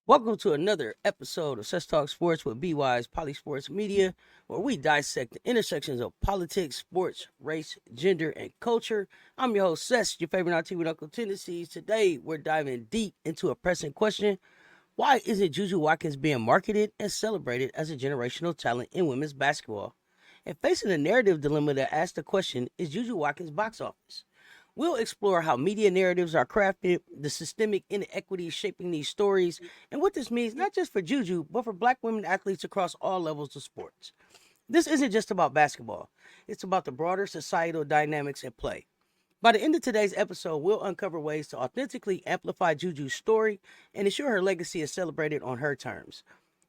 Welcome to another episode of Cess Talk Sports with BY's Polysports Media, where we dissect the intersections of politics, sports, race, gender, and culture. I'm your host, Cess, your favorite IT with Uncle Tendencies. Today, we're diving deep into a pressing question. Why isn't JuJu Watkins being marketed and celebrated as a generational talent in women's basketball? And facing the narrative dilemma that asks the question, is JuJu Watkins box office? We'll explore how media narratives are crafted, the systemic inequities shaping these stories, and what this means not just for JuJu, but for black women athletes across all levels of sports. This isn't just about basketball, it's about the broader societal dynamics at play. By the end of today's episode, we'll uncover ways to authentically amplify JuJu's story and ensure her legacy is celebrated on her terms.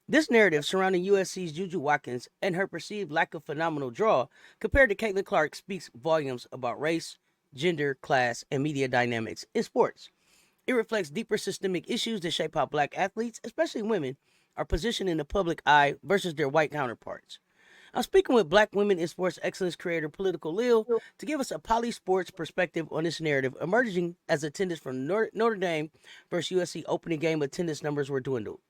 This narrative surrounding USC's JuJu Watkins and her perceived lack of phenomenal draw compared to Caitlin Clark speaks volumes about race, gender, class, and media dynamics in sports. It reflects deeper systemic issues that shape how black athletes, especially women, are positioned in the public eye versus their white counterparts. I'm speaking with Black Women in Sports Excellence creator Political Lil to give us a poly sports perspective on this narrative, emerging as attendance from Notre Dame versus USC opening game attendance numbers were dwindled.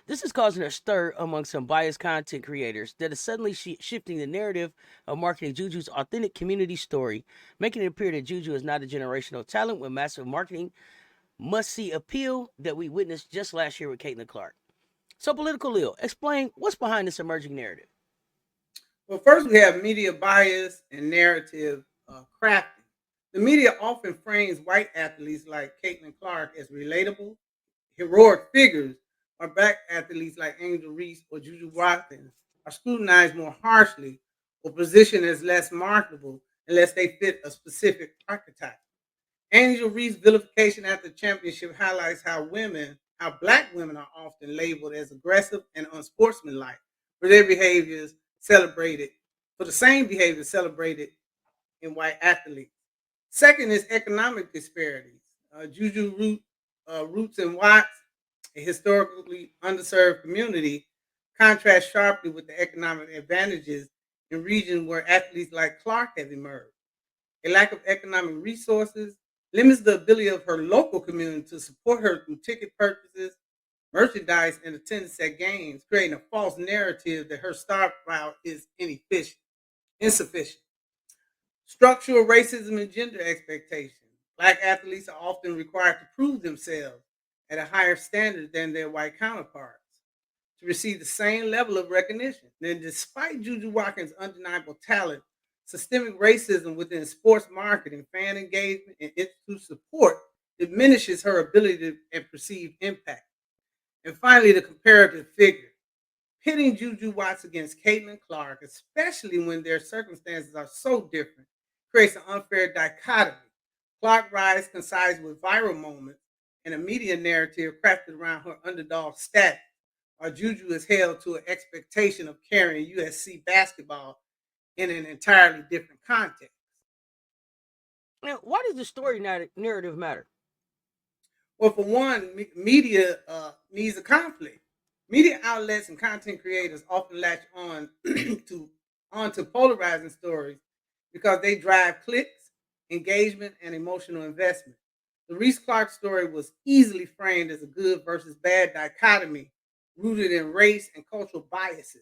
This is causing a stir among some biased content creators that is suddenly shifting the narrative of marketing JuJu's authentic community story, making it appear that JuJu is not a generational talent with massive marketing must-see appeal that we witnessed just last year with Caitlin Clark. So, Political Lil, explain what's behind this emerging narrative. Well, first we have media bias and narrative crafting. The media often frames white athletes like Caitlin Clark as relatable, heroic figures, or black athletes like Angel Reese or JuJu Watkins are scrutinized more harshly or positioned as less marketable unless they fit a specific archetype. Angel Reese's vilification at the championship highlights how black women are often labeled as aggressive and unsportsmanlike for their behaviors celebrated, for the same behavior celebrated in white athletes. Second is economic disparities. Roots and Watts, a historically underserved community, contrast sharply with the economic advantages in regions where athletes like Clark have emerged. A lack of economic resources limits the ability of her local community to support her through ticket purchases, merchandise, and attendance at games, creating a false narrative that her star power is insufficient. Structural racism and gender expectations. Black athletes are often required to prove themselves at a higher standard than their white counterparts to receive the same level of recognition. Then, despite JuJu Watkins' undeniable talent, systemic racism within sports marketing, fan engagement, and institute support diminishes her ability and perceived impact. And finally, the comparative figure. Pitting JuJu Watts against Caitlin Clark, especially when their circumstances are so different, creates an unfair dichotomy. Clark rise coincides with viral moments and a media narrative crafted around her underdog status, while JuJu is held to an expectation of carrying USC basketball in an entirely different context. Now, why does the story narrative matter? Well, for one, media needs a conflict. Media outlets and content creators often latch on to onto polarizing stories because they drive clicks, engagement, and emotional investment. The Reese Clark story was easily framed as a good versus bad dichotomy rooted in race and cultural biases.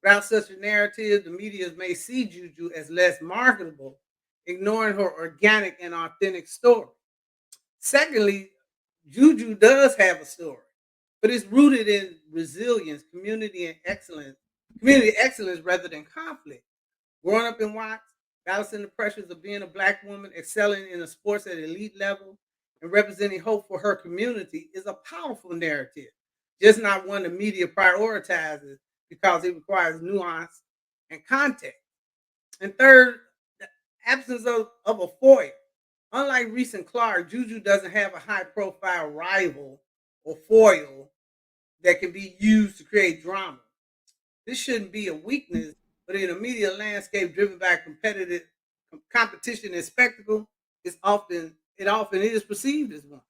Without such a narrative, the media may see Juju as less marketable, ignoring her organic and authentic story. Secondly, Juju does have a story, but it's rooted in resilience, community excellence rather than conflict. Growing up in Watts, balancing the pressures of being a black woman, excelling in the sports at elite level, and representing hope for her community is a powerful narrative, just not one the media prioritizes because it requires nuance and context. And third, the absence of a foil. Unlike recent Clark, Juju doesn't have a high profile rival or foil that can be used to create drama. This shouldn't be a weakness, but in a media landscape driven by competitive competition and spectacle, it often is perceived as one.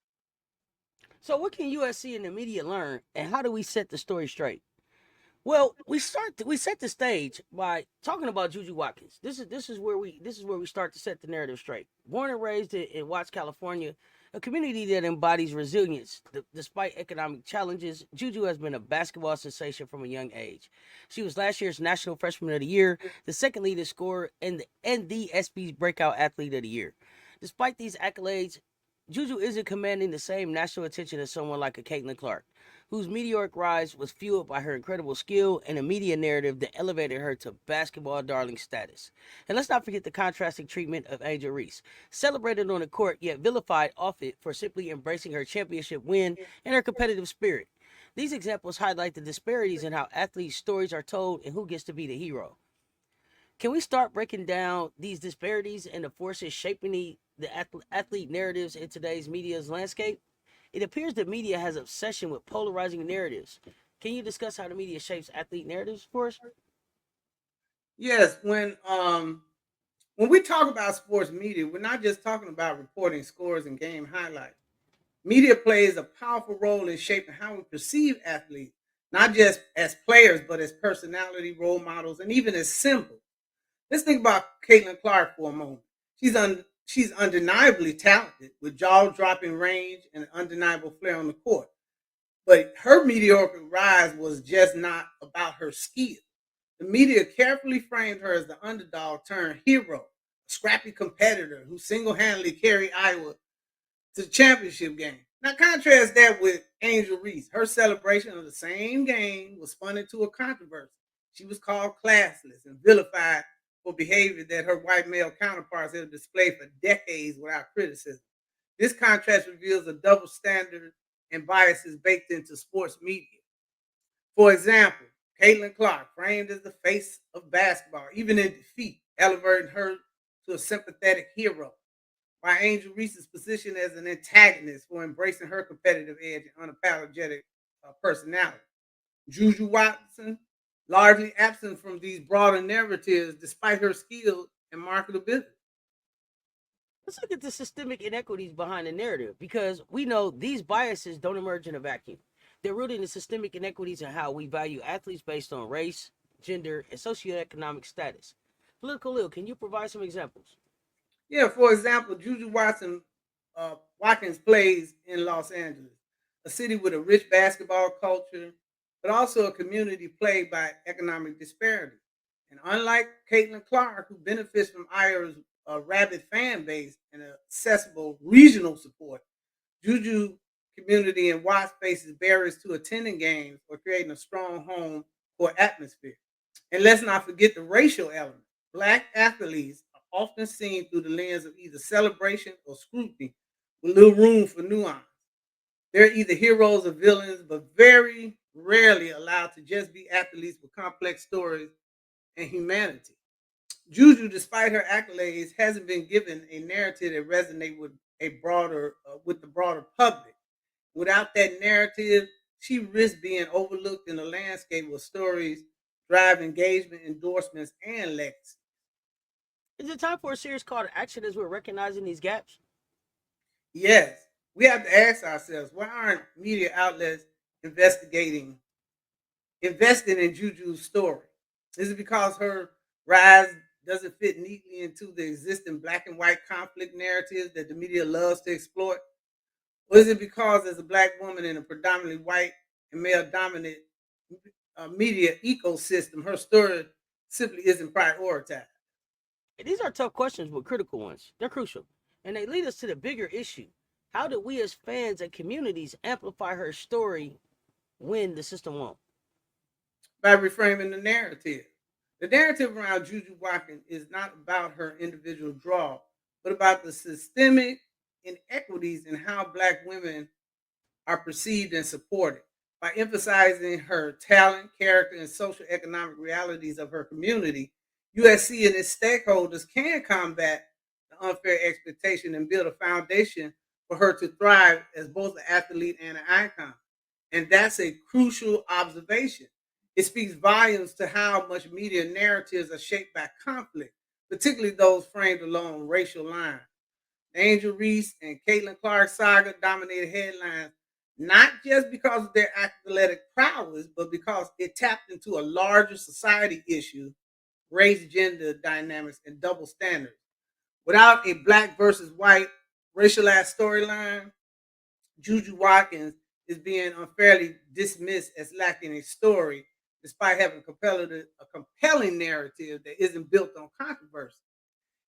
So, what can USC and the media learn, and how do we set the story straight? Well, we set the stage by talking about JuJu Watkins. This is where we start to set the narrative straight. Born and raised in Watts, California, A community that embodies resilience. Despite economic challenges, Juju has been a basketball sensation from a young age. She was last year's National Freshman of the Year, the second leading scorer, and the SB's Breakout Athlete of the Year. Despite these accolades, Juju isn't commanding the same national attention as someone like a Caitlin Clark, whose meteoric rise was fueled by her incredible skill and a media narrative that elevated her to basketball darling status. And let's not forget the contrasting treatment of Angel Reese, celebrated on the court yet vilified off it for simply embracing her championship win and her competitive spirit. These examples highlight the disparities in how athletes' stories are told and who gets to be the hero. Can we start breaking down these disparities and the forces shaping the athlete narratives in today's media's landscape? It appears that media has obsession with polarizing narratives. Can you discuss how the media shapes athlete narratives for us? Yes, when we talk about sports media, we're not just talking about reporting scores and game highlights. Media plays a powerful role in shaping how we perceive athletes, not just as players, but as personality, role models, and even as symbols. Let's think about Caitlin Clark for a moment. She's undeniably talented with jaw-dropping range and an undeniable flair on the court. But her meteoric rise was just not about her skill. The media carefully framed her as the underdog turned hero, a scrappy competitor who single-handedly carried Iowa to the championship game. Now contrast that with Angel Reese. Her celebration of the same game was spun into a controversy. She was called classless and vilified for behavior that her white male counterparts had displayed for decades without criticism. This contrast reveals a double standard and biases baked into sports media. For example, Caitlin Clark, framed as the face of basketball, even in defeat, elevating her to a sympathetic hero, while Angel Reese's position as an antagonist for embracing her competitive edge and unapologetic personality. JuJu Watson, largely absent from these broader narratives despite her skill and marketability. Let's look at the systemic inequities behind the narrative because we know these biases don't emerge in a vacuum. They're rooted in systemic inequities in how we value athletes based on race, gender, and socioeconomic status. Political Lil, can you provide some examples? Yeah, for example, Watkins plays in Los Angeles, a city with a rich basketball culture, but also a community plagued by economic disparity. And unlike Caitlin Clark, who benefits from Iowa's rabid fan base and accessible regional support, Juju community in Watts faces barriers to attending games or creating a strong home court atmosphere. And let's not forget the racial element. Black athletes are often seen through the lens of either celebration or scrutiny, with little room for nuance. They're either heroes or villains, but very rarely allowed to just be athletes with complex stories and humanity. Juju, despite her accolades, hasn't been given a narrative that resonates with the broader public. Without that narrative, she risks being overlooked in a landscape where stories drive engagement, endorsements, and legacy. Is it time for a serious call to action as we're recognizing these gaps? Yes, we have to ask ourselves, why aren't media outlets investigating investing in Juju's story? Is it because her rise doesn't fit neatly into the existing black and white conflict narratives that the media loves to exploit? Or is it because, as a black woman in a predominantly white and male dominant media ecosystem, her story simply isn't prioritized? And these are tough questions, but critical ones. They're crucial. And they lead us to the bigger issue. How do we as fans and communities amplify her story when the system won't? By reframing the narrative. The narrative around Juju Watkins is not about her individual draw, but about the systemic inequities in how black women are perceived and supported. By emphasizing her talent, character, and social economic realities of her community, USC and its stakeholders can combat the unfair expectation and build a foundation for her to thrive as both an athlete and an icon. And that's a crucial observation. It speaks volumes to how much media narratives are shaped by conflict, particularly those framed along racial lines. Angel Reese and Caitlin Clark saga dominated headlines not just because of their athletic prowess, but because it tapped into a larger society issue, race, gender dynamics, and double standards. Without a black versus white racialized storyline, JuJu Watkins is being unfairly dismissed as lacking a story, despite having a compelling narrative that isn't built on controversy.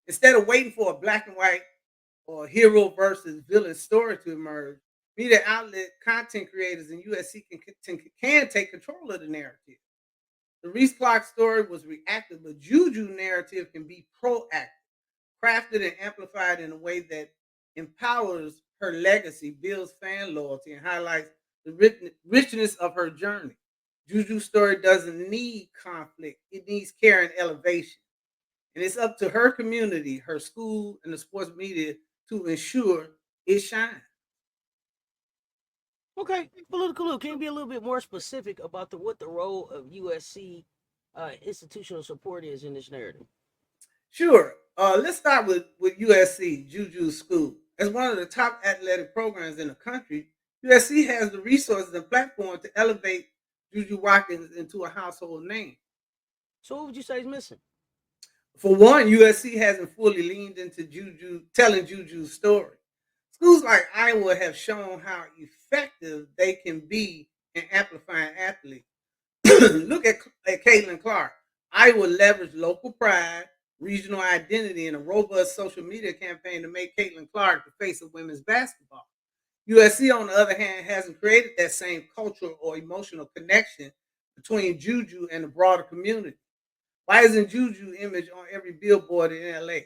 Instead of waiting for a black and white or hero versus villain story to emerge, media outlet content creators in USC can take control of the narrative. The Reese Clark story was reactive, but Juju narrative can be proactive, crafted and amplified in a way that empowers her legacy, builds fan loyalty, and highlights the richness of her journey. Juju's story doesn't need conflict, it needs care and elevation. And it's up to her community, her school, and the sports media to ensure it shines. Okay, political look. Can you be a little bit more specific about what the role of USC institutional support is in this narrative? Sure. Let's start with USC, Juju School. As one of the top athletic programs in the country, USC has the resources and platform to elevate Juju Watkins into a household name. So, what would you say is missing? For one, USC hasn't fully leaned into telling Juju's story. Schools like Iowa have shown how effective they can be in amplifying athletes. Look at Caitlin Clark. Iowa leveraged local pride, regional identity, and a robust social media campaign to make Caitlin Clark the face of women's basketball. USC, on the other hand, hasn't created that same cultural or emotional connection between Juju and the broader community. Why isn't Juju image on every billboard in LA?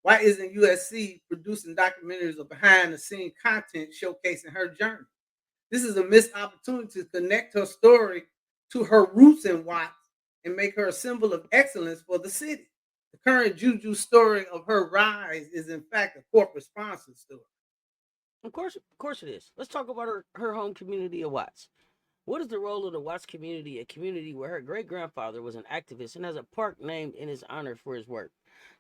Why isn't USC producing documentaries or behind the scene content showcasing her journey? This is a missed opportunity to connect her story to her roots in Watts and make her a symbol of excellence for the city. The current Juju story of her rise is, in fact, a corporate sponsored story. Of course it is. Let's talk about her home community of Watts. What is the role of the Watts community, a community where her great grandfather was an activist and has a park named in his honor for his work?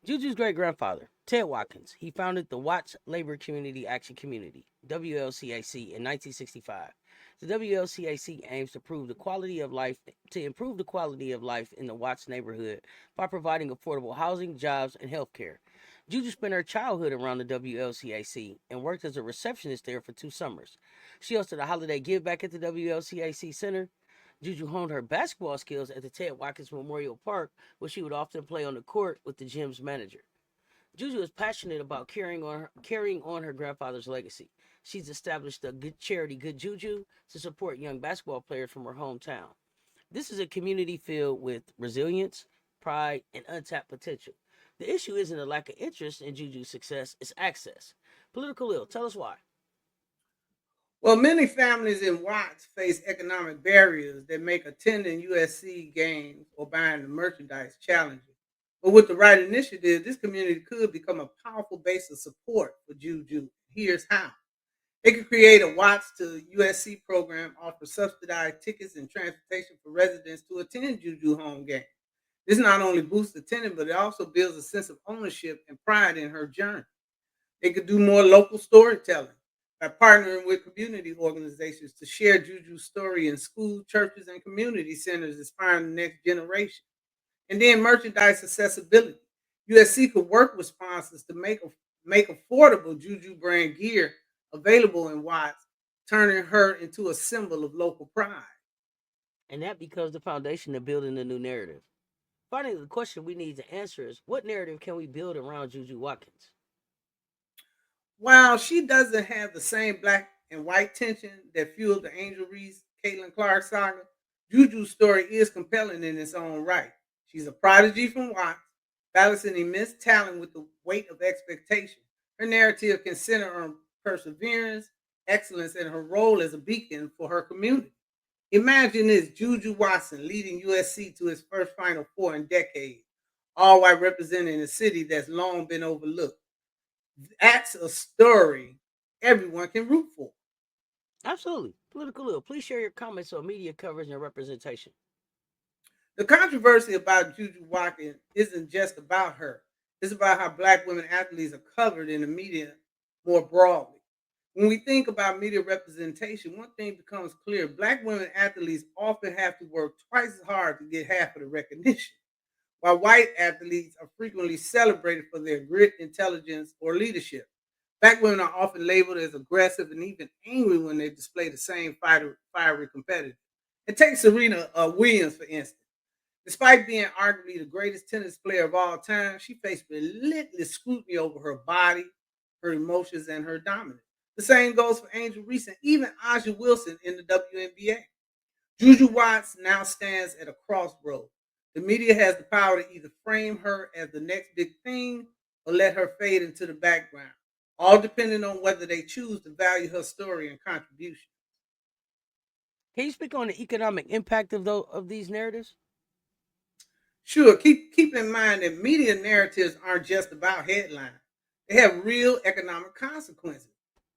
Juju's great grandfather, Ted Watkins, he founded the Watts Labor Community Action Community, WLCAC, in 1965. The WLCAC aims to improve the quality of life in the Watts neighborhood by providing affordable housing, jobs, and health care. Juju spent her childhood around the WLCAC and worked as a receptionist there for 2 summers. She hosted a holiday give back at the WLCAC Center. Juju honed her basketball skills at the Ted Watkins Memorial Park, where she would often play on the court with the gym's manager. Juju is passionate about carrying on her grandfather's legacy. She's established a good charity, Good Juju, to support young basketball players from her hometown. This is a community filled with resilience, pride, and untapped potential. The issue isn't a lack of interest in Juju's success, it's access. Political ill, tell us why. Well, many families in Watts face economic barriers that make attending USC games or buying the merchandise challenging. But with the right initiative, this community could become a powerful base of support for Juju. Here's how. They could create a Watts to USC program, offer subsidized tickets and transportation for residents to attend Juju home games. This not only boosts attendance, but it also builds a sense of ownership and pride in her journey. They could do more local storytelling by partnering with community organizations to share Juju's story in school, churches, and community centers, inspiring the next generation. And then merchandise accessibility. USC could work with sponsors to make affordable Juju brand gear available in Watts, turning her into a symbol of local pride. And that becomes the foundation of building a new narrative. Finally, the question we need to answer is what narrative can we build around Juju Watkins? While she doesn't have the same black and white tension that fueled the Angel Reese Caitlin Clark saga, Juju's story is compelling in its own right. She's a prodigy from Watts, balancing immense talent with the weight of expectation. Her narrative can center on perseverance, excellence, and her role as a beacon for her community. Imagine this Juju Watson leading USC to its first Final Four in decades, all while representing a city that's long been overlooked. That's a story everyone can root for. Absolutely. Political ill. Please share your comments on media coverage and representation. The controversy about Juju Watkins isn't just about her. It's about how black women athletes are covered in the media more broadly. When we think about media representation, one thing becomes clear. Black women athletes often have to work twice as hard to get half of the recognition, while white athletes are frequently celebrated for their grit, intelligence, or leadership. Black women are often labeled as aggressive and even angry when they display the same fiery competitive. And take Serena Williams, for instance. Despite being arguably the greatest tennis player of all time, she faced relentless scrutiny over her body, her emotions, and her dominance. The same goes for Angel Reese and even Aja Wilson in the WNBA. JuJu Watkins now stands at a crossroad. The media has the power to either frame her as the next big thing or let her fade into the background, all depending on whether they choose to value her story and contribution. Can you speak on the economic impact of these narratives? Sure, keep in mind that media narratives aren't just about headlines. They have real economic consequences.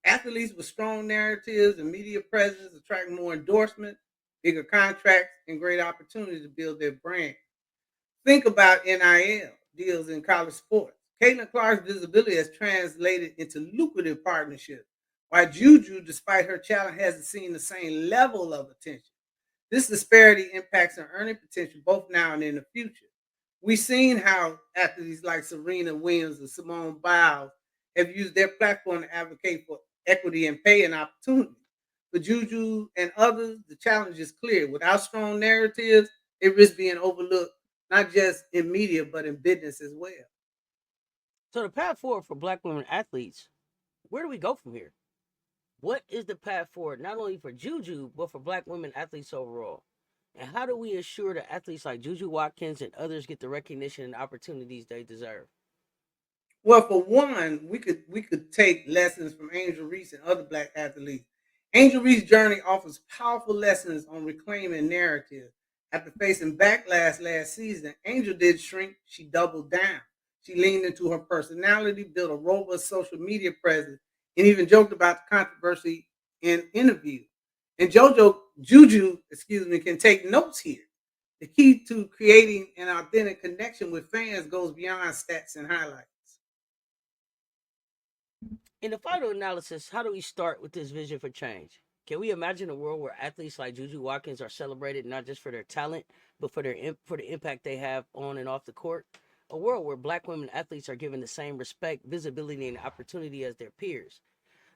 Athletes with strong narratives and media presence attract more endorsement, bigger contracts, and great opportunities to build their brand. Think about NIL deals in college sports. Caitlin Clark's visibility has translated into lucrative partnerships, while Juju, despite her talent, hasn't seen the same level of attention. This disparity impacts her earning potential both now and in the future. We've seen how athletes like Serena Williams and Simone Biles have used their platform to advocate for equity and pay and opportunity. For Juju and others, the challenge is clear. Without strong narratives, they risk being overlooked, not just in media, but in business as well. So the path forward for Black women athletes, where do we go from here? What is the path forward not only for Juju but for Black women athletes overall? And how do we ensure that athletes like JuJu Watkins and others get the recognition and opportunities they deserve? Well, for one, we could take lessons from Angel Reese and other black athletes. Angel Reese's journey offers powerful lessons on reclaiming narrative. After facing backlash last season, Angel did shrink. She doubled down. She leaned into her personality, built a robust social media presence, and even joked about the controversy in interviews. And Juju, can take notes here. The key to creating an authentic connection with fans goes beyond stats and highlights. In the final analysis, how do we start with this vision for change? Can we imagine a world where athletes like JuJu Watkins are celebrated not just for their talent, but for for the impact they have on and off the court? A world where Black women athletes are given the same respect, visibility, and opportunity as their peers.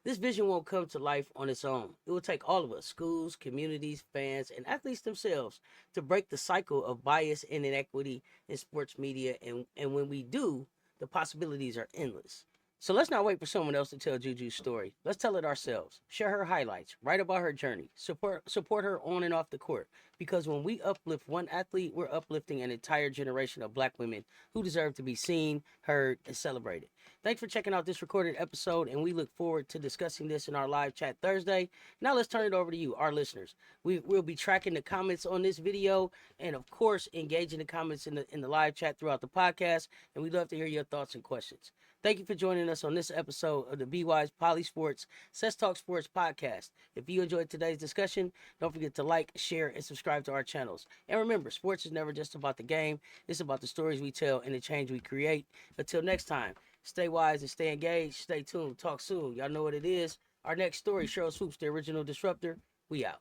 This vision won't come to life on its own. It will take all of us, schools, communities, fans, and athletes themselves, to break the cycle of bias and inequity in sports media. And when we do, the possibilities are endless. So let's not wait for someone else to tell Juju's story. Let's tell it ourselves. Share her highlights. Write about her journey. Support her on and off the court. Because when we uplift one athlete, we're uplifting an entire generation of Black women who deserve to be seen, heard, and celebrated. Thanks for checking out this recorded episode, and we look forward to discussing this in our live chat Thursday. Now let's turn it over to you, our listeners. We'll be tracking the comments on this video, and of course, engaging the comments in the live chat throughout the podcast. And we'd love to hear your thoughts and questions. Thank you for joining us on this episode of the Be Wise Poly Sports Cess Talk Sports podcast. If you enjoyed today's discussion, don't forget to like, share, and subscribe to our channels. And remember, sports is never just about the game. It's about the stories we tell and the change we create. Until next time, stay wise and stay engaged. Stay tuned. Talk soon. Y'all know what it is. Our next story, Cheryl Swoops, the original disruptor. We out.